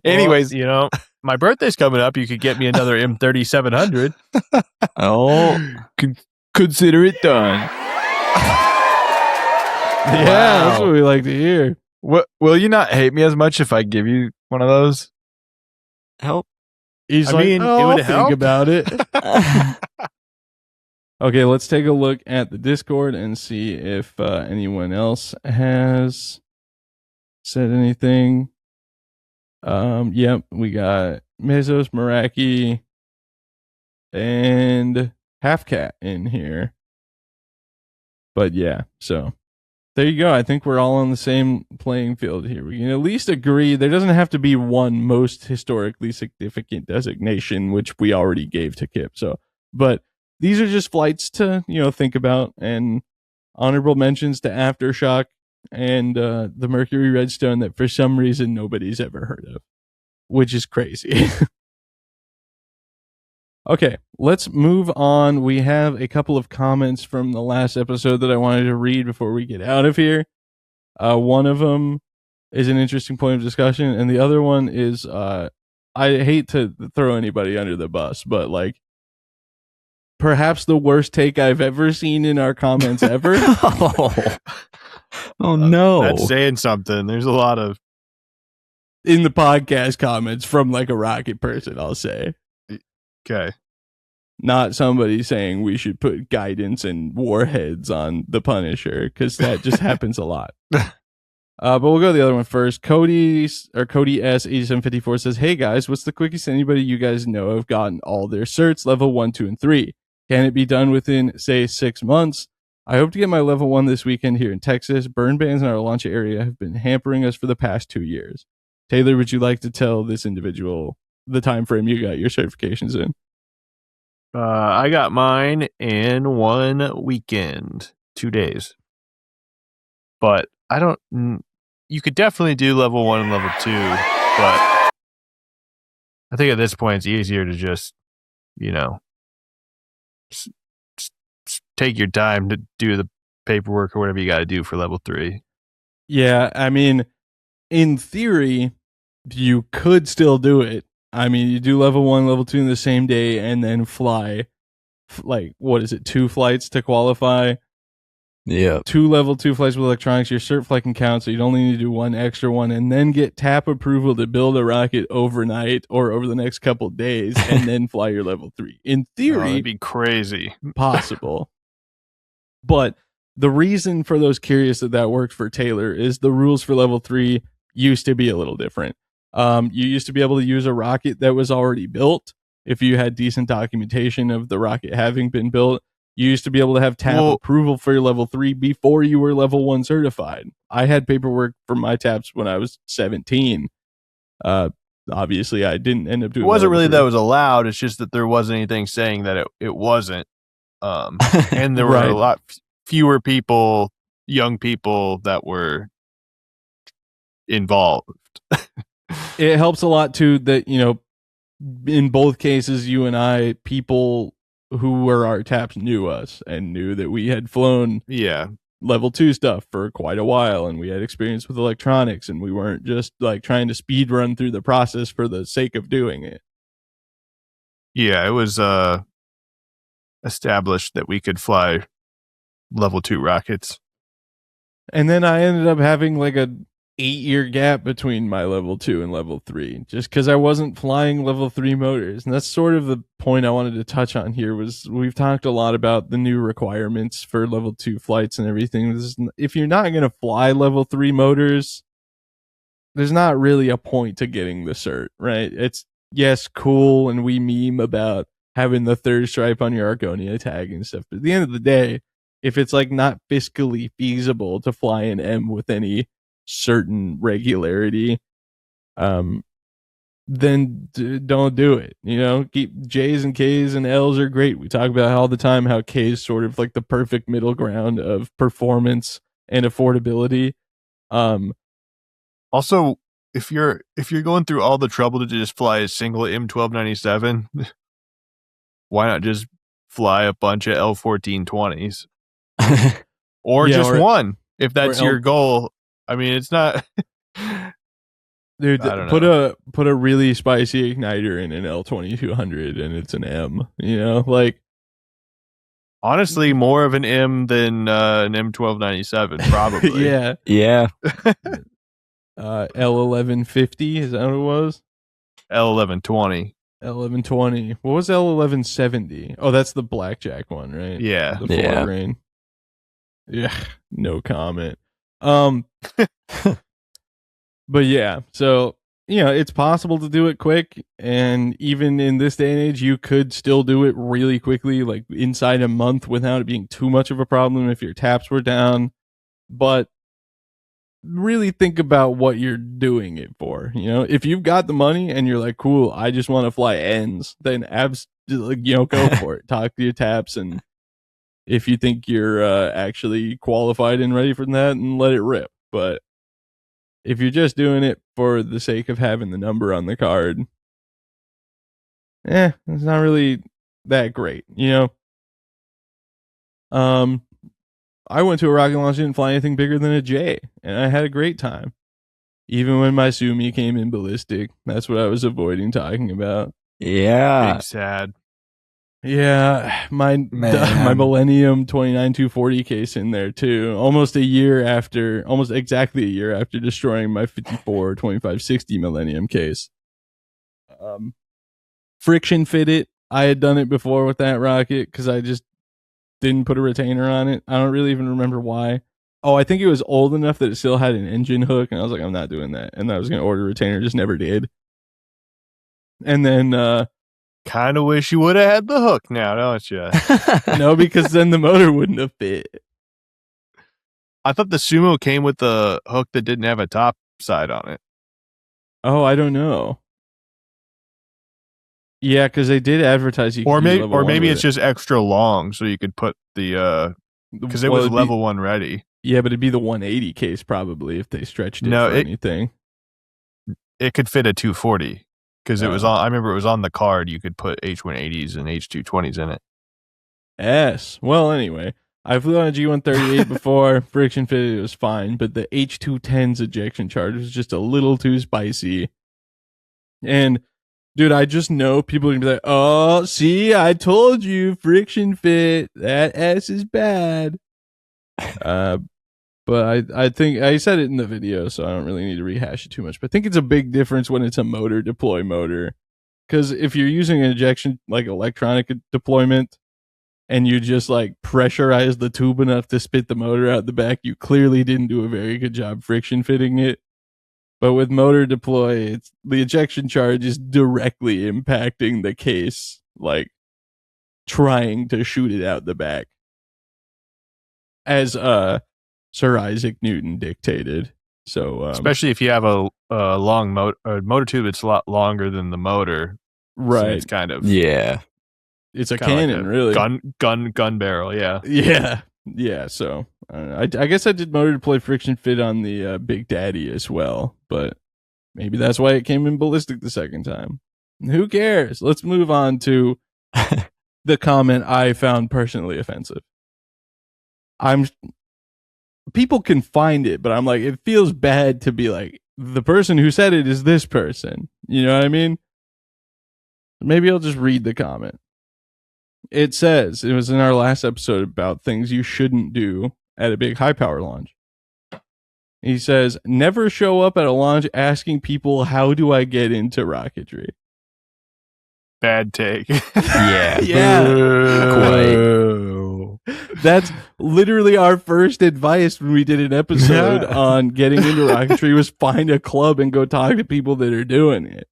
Anyways, you know, my birthday's coming up. You could get me another M3700. Oh, consider it done. Yeah, that's what we like to hear. Will you not hate me as much if I give you one of those? help. He's I mean, it would think help. about it. Okay, let's take a look at the Discord and see if anyone else has said anything. Yep, we got Mezos, Meraki, and Halfcat in here. But yeah, so there you go. I think we're all on the same playing field here. We can at least agree there doesn't have to be one most historically significant designation, which we already gave to Kip. So, but these are just flights to, think about, and honorable mentions to Aftershock and the Mercury Redstone that for some reason nobody's ever heard of, which is crazy. Okay, let's move on. We have a couple of comments from the last episode that I wanted to read before we get out of here. One of them is an interesting point of discussion, and the other one is I hate to throw anybody under the bus, but like perhaps the worst take I've ever seen in our comments ever. Oh no. That's saying something. There's a lot of in the podcast comments from like a rocket person, I'll say. okay. Not somebody saying we should put guidance and warheads on the Punisher, because that just happens a lot. But we'll go to the other one first. Cody S8754 says, "Hey guys, what's the quickest anybody you guys know have gotten all their certs level 1, 2, and 3? Can it be done within, say, 6 months? I hope to get my level 1 this weekend here in Texas. Burn bans in our launch area have been hampering us for the past 2 years. Taylor, would you like to tell this individual the time frame you got your certifications in?" I got mine in 1 weekend, 2 days. But I don't. You could definitely do level 1 and level 2, but I think at this point it's easier to just, take your time to do the paperwork or whatever you got to do for level 3. Yeah, I mean, in theory, you could still do it. I mean, you do level 1, level 2 in the same day, and then fly, 2 flights to qualify? Yeah. 2 level 2 flights with electronics. Your cert flight can count, so you'd only need to do 1 extra one, and then get TAP approval to build a rocket overnight or over the next couple days, and then fly your level 3. In theory, that'd be crazy. Possible. But the reason for those curious that worked for Taylor is the rules for level 3 used to be a little different. You used to be able to use a rocket that was already built if you had decent documentation of the rocket having been built. You used to be able to have TAP approval for your level 3 before you were level 1 certified. I had paperwork for my TAPs when I was 17. Obviously, I didn't end up doing. It wasn't really 3. that it was allowed. It's just that there wasn't anything saying that it wasn't. And there were Right. a lot fewer people, young people that were involved. It helps a lot too that, in both cases, you and I, people who were our TAPs knew us and knew that we had flown level 2 stuff for quite a while, and we had experience with electronics, and we weren't just like trying to speed run through the process for the sake of doing it. Yeah, it was established that we could fly level 2 rockets. And then I ended up having like a 8-year gap between my level 2 and level 3 just because I wasn't flying level 3 motors. And that's sort of the point I wanted to touch on here. Was we've talked a lot about the new requirements for level 2 flights and everything. If you're not going to fly level 3 motors, there's not really a point to getting the cert, right? It's, yes, cool, and we meme about having the 3rd stripe on your Argonia tag and stuff, but at the end of the day, if it's like not fiscally feasible to fly an M with any certain regularity, then don't do it. Keep J's and K's and L's are great. We talk about all the time how K is sort of like the perfect middle ground of performance and affordability. Also, if you're going through all the trouble to just fly a single M1297, why not just fly a bunch of L1420s? Or just one, if that's your goal. I mean, it's not. Dude, put a really spicy igniter in an L2200 and it's an M. Honestly, more of an M than an M1297, probably. Yeah. L1150, is that what it was? L1120. L1120. What was L1170? Oh, that's the blackjack one, right? Yeah. The floor grain. Yeah, no comment. But yeah, so it's possible to do it quick, and even in this day and age, you could still do it really quickly, like inside a month, without it being too much of a problem if your TAPs were down. But really think about what you're doing it for. If you've got the money and you're like, cool, I just want to fly ends, then go for it. Talk to your TAPs, and if you think you're actually qualified and ready for that, and let it rip. But if you're just doing it for the sake of having the number on the card, it's not really that great, I went to a rocket launch, didn't fly anything bigger than a J, and I had a great time. Even when my Sumi came in ballistic, that's what I was avoiding talking about. Yeah. Big sad. Yeah, my Millennium 29240 case in there too. Almost exactly a year after destroying my 54 2560 Millennium case. Friction fit it. I had done it before with that rocket because I just didn't put a retainer on it. I don't really even remember why. I think it was old enough that it still had an engine hook, and I was like, I'm not doing that. And I was going to order a retainer, just never did. And then Kind of wish you would have had the hook now, don't you? no, because then the motor wouldn't have fit. I thought the Sumo came with the hook that didn't have a top side on it. Oh, I don't know. Yeah, because they did advertise you. Or could do maybe, level or one maybe with it's it. just extra long, so you could put the because it Well, was it'd be- level 1 ready. Yeah, but it'd be the 180 case probably if they stretched it No, for it- anything. It could fit a 240 because it was Oh. on. I remember it was on the card. You could put H180s and H220s in it. Yes. Well, anyway, I flew on a G138 before. Friction fitted, it was fine, but the H210's ejection charge was just a little too spicy. And dude, I just know people are gonna be like, "Oh, see, I told you, friction fit. That S is bad." But I think I said it in the video, so I don't really need to rehash it too much. But I think it's a big difference when it's a motor deploy motor, because if you're using an ejection like electronic deployment, and you just like pressurize the tube enough to spit the motor out the back, you clearly didn't do a very good job friction fitting it. But with motor deploy, it's the ejection charge is directly impacting the case, like trying to shoot it out the back. As Sir Isaac Newton dictated. So Especially if you have a long motor tube that's a lot longer than the motor. So right. it's kind of Yeah. It's a kinda like cannon, really. gun barrel. Yeah. Yeah. Yeah. So I guess I did motor deploy friction fit on the Big Daddy as well, but maybe that's why it came in ballistic the second time. Who cares? Let's move on to the comment I found personally offensive. People can find it, but I'm like, it feels bad to be like, the person who said it is this person. You know what I mean? Maybe I'll just read the comment. It says, it was in our last episode about things you shouldn't do at a big high power launch. He says, never show up at a launch asking people, how do I get into rocketry? Bad take. Yeah. Yeah. That's literally our first advice when we did an episode on getting into rocketry was find a club and go talk to people that are doing it.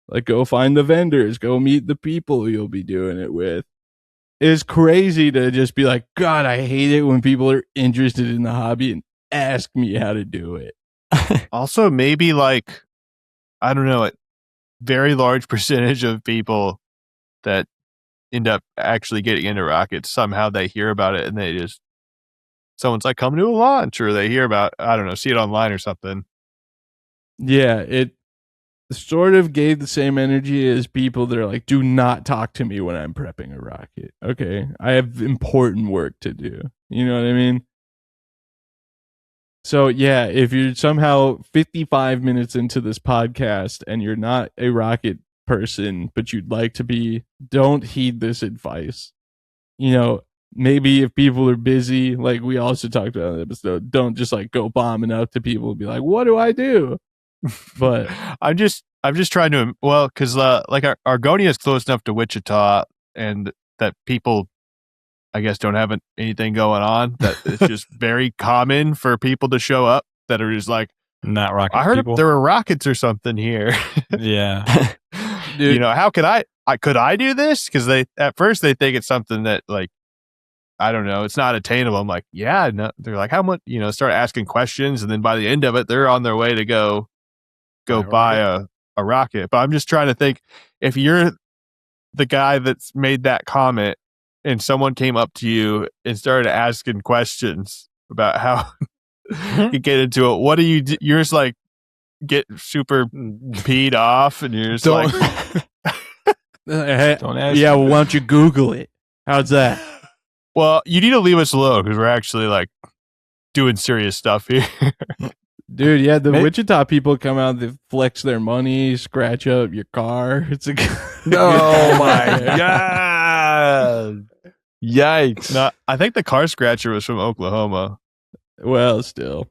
Like, go find the vendors, go meet the people you'll be doing it with. It's crazy to just be like, God, I hate it when people are interested in the hobby and ask me how to do it. Also, maybe like, I don't know, a very large percentage of people that end up actually getting into rockets, somehow they hear about it and they just, someone's like, come to a launch, or they hear about, I don't know, see it online or something. Yeah, it sort of gave the same energy as people that are like, do not talk to me when I'm prepping a rocket. Okay, I have important work to do. You know what I mean? So yeah, if you're somehow 55 minutes into this podcast and you're not a rocket person, but you'd like to be, don't heed this advice. You know, maybe if people are busy, like we also talked about in the episode, don't just like go bombing up to people and be like, what do I do? But I'm just trying to, well, because like Argonia is close enough to Wichita, and that people, I guess, don't have anything going on. That it's just very common for people to show up that are just like, Not rocket I heard people. there were rockets or something here. Yeah. dude, You know, how could I could I do this? Because they at first they think it's something that, like, I don't know, it's not attainable. I'm like, yeah, no. They're like, how much? You know, start asking questions, and then by the end of it, they're on their way to go buy a rocket. But I'm just trying to think, if you're the guy that's made that comment and someone came up to you and started asking questions about how you get into it, what do you do? You're just like, get super peed off, and you're just Don't- like, Don't ask. yeah, well, why don't you Google it? How's that? well, you need to leave us alone because we're actually like doing serious stuff here. Dude, yeah, the Maybe- Wichita people come out, they flex their money, scratch up your car. It's a Oh my god! Yikes! No, I think the car scratcher was from Oklahoma. Well, still.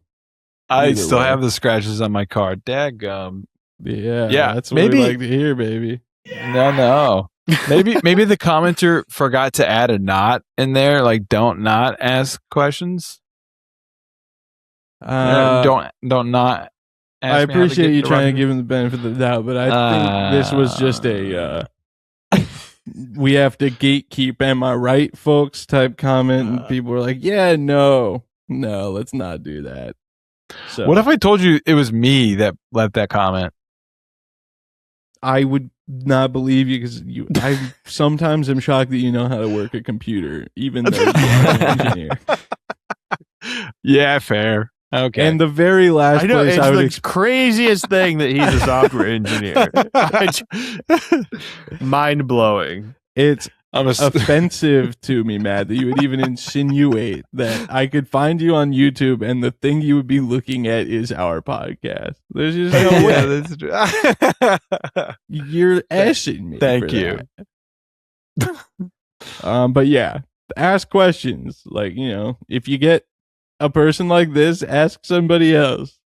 I either still way. have the scratches on my car. Daggum. Yeah, Yeah, that's what maybe- we like to hear, baby. No. Maybe the commenter forgot to add a not in there. Like, don't not ask questions. Don't not. I ask me how to appreciate get you the trying to rocket- give him the benefit of the doubt, but I think this was just a we have to gatekeep, am I right, folks, type comment. And people were like, yeah, no, let's not do that. So What if I told you it was me that left that comment? I would not believe you because I sometimes am shocked that you know how to work a computer, even though you are an engineer. Yeah, fair. Okay. And the very last I know place it's I would the craziest thing that he's a software engineer. Mind blowing. it's I'm offensive to me, Matt, that you would even insinuate that I could find you on YouTube and the thing you would be looking at is our podcast. There's just no way. that's true. You're S-ing me. Thank for you. that. But yeah, ask questions. Like, if you get a person like this, ask somebody else.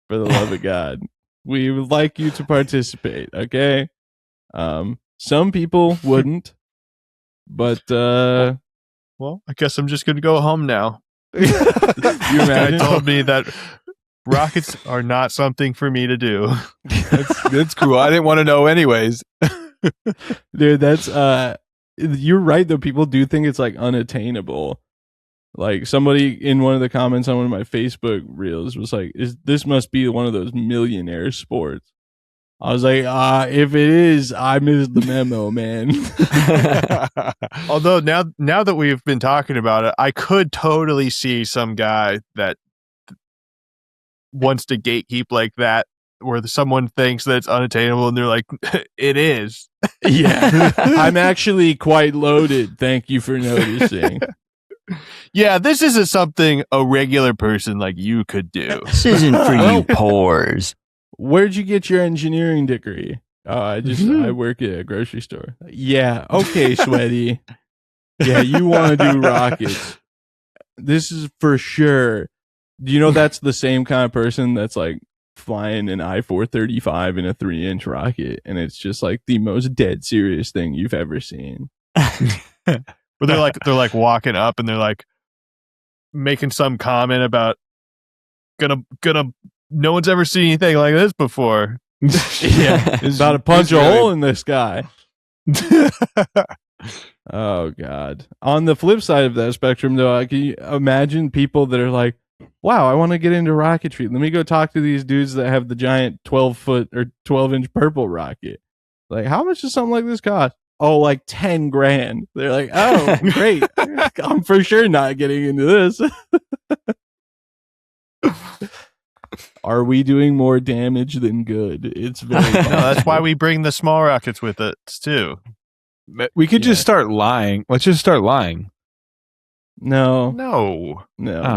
For the love of God, we would like you to participate. Okay. Some people wouldn't, but Well, I guess I'm just gonna go home now. you This guy imagine? told me that rockets are not something for me to do. That's cool. I didn't want to know anyways. Dude, that's you're right though. People do think it's like unattainable. Like somebody in one of the comments on one of my Facebook reels was like, this must be one of those millionaire sports. I was like, if it is, I missed the memo, man. Although now that we've been talking about it, I could totally see some guy that wants to gatekeep like that, where someone thinks that it's unattainable and they're like, it is. Yeah. I'm actually quite loaded. Thank you for noticing. Yeah, this isn't something a regular person like you could do. This isn't for you pores. Where'd you get your engineering degree? Oh, I work at a grocery store. Yeah. Okay, sweaty. Yeah, you want to do rockets. This is for sure. Do you know that's the same kind of person that's like flying an I-435 in a 3-inch rocket, and it's just like the most dead serious thing you've ever seen. Where they're like walking up and they're like making some comment about gonna no one's ever seen anything like this before. Yeah, it's about to punch a hole in this guy. Oh God. On the flip side of that spectrum though, can you imagine people that are like, wow, I want to get into rocketry. Let me go talk to these dudes that have the giant 12-foot or 12-inch purple rocket. Like, how much does something like this cost? Oh, like 10 grand. They're like, oh, great. I'm for sure not getting into this. Are we doing more damage than good? It's very No, that's why we bring the small rockets with it too. We could just start lying. Let's just start lying. No, No. man,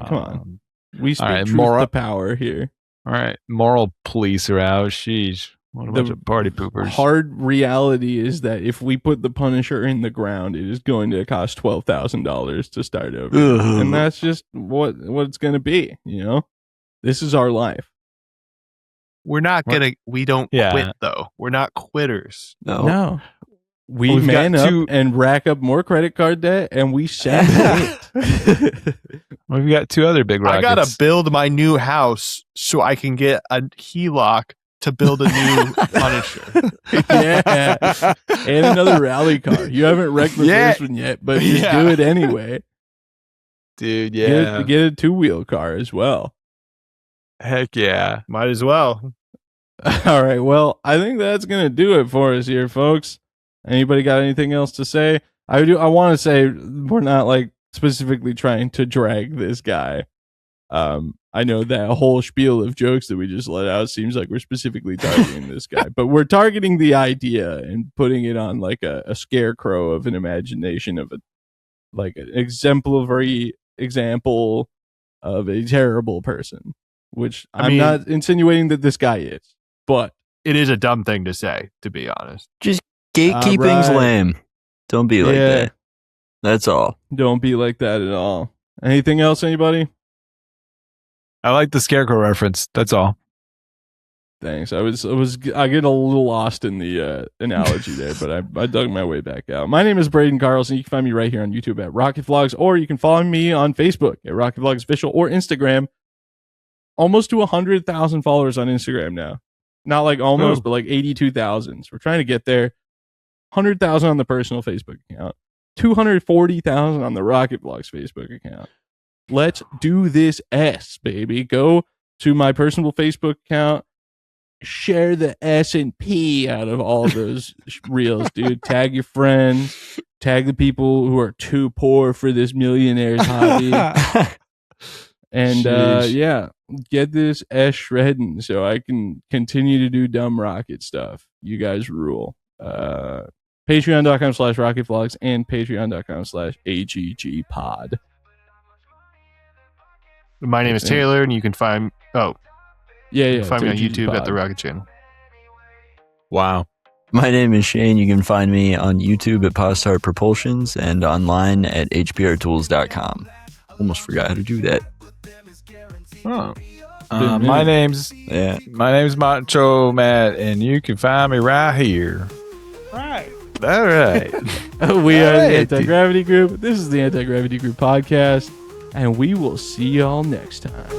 come on. We speak all right, truth to power here. All right, moral police are out. Sheesh. What a bunch of party poopers. Hard reality is that if we put the Punisher in the ground, it is going to cost $12,000 to start over, and that's just what it's going to be. This is our life. We're not gonna we don't Yeah. quit though. We're not quitters. No, we We've man got up and rack up more credit card debt, and we send it. We've got 2 other big rockets. I gotta build my new house so I can get a HELOC to build a new Punisher. Yeah, and another rally car. You haven't wrecked the Yeah. first one yet, but just Yeah. do it anyway. Dude, yeah. Get a 2-wheel car as well. Heck yeah. Might as well. All right. Well, I think that's going to do it for us here, folks. Anybody got anything else to say? I want to say we're not like specifically trying to drag this guy. I know that whole spiel of jokes that we just let out seems like we're specifically targeting this guy, but we're targeting the idea and putting it on like a scarecrow of an imagination of an exemplary example of a terrible person, which I'm not insinuating that this guy is, but It is a dumb thing to say, to be honest. Gatekeeping's Right. lame. Don't be like Yeah. that. That's all. don't be like that at all. Anything else, anybody? I like the scarecrow reference. That's all. Thanks. I get a little lost in the analogy there, but I dug my way back out. My name is Braden Carlson. You can find me right here on YouTube at Rocket Vlogs, or you can follow me on Facebook at Rocket Vlogs Official or Instagram almost to 100,000 followers on Instagram now. Not like almost, but like 82,000. So we're trying to get there. 100,000 on the personal Facebook account. 240,000 on the Rocket Vlogs Facebook account. Let's do this S, baby. Go to my personal Facebook account. Share the S and P out of all those reels, dude. Tag your friends. Tag the people who are too poor for this millionaire's hobby. And yeah, get this S shredding so I can continue to do dumb rocket stuff. You guys rule. Patreon.com/RocketVlogs and Patreon.com/AGGPod. My name is Taylor, and you can find yeah, find me on YouTube Pod. at the Rocket Channel. Wow. My name is Shane. You can find me on YouTube at Postart Propulsions and online at hprtools.com. Almost forgot how to do that. Oh. My name's Macho Matt, and you can find me right here. Right. All right. We are the Anti-Gravity Group. This is the Anti-Gravity Group podcast, and we will see y'all next time.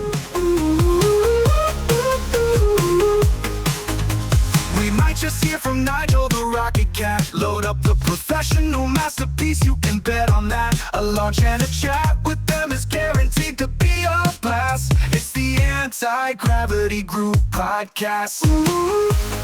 We might just hear from Nigel the Rocket Cat. Load up the professional masterpiece, you can bet on that. A launch and a chat with them is guaranteed to be a blast. It's the Anti-Gravity Group podcast. Ooh.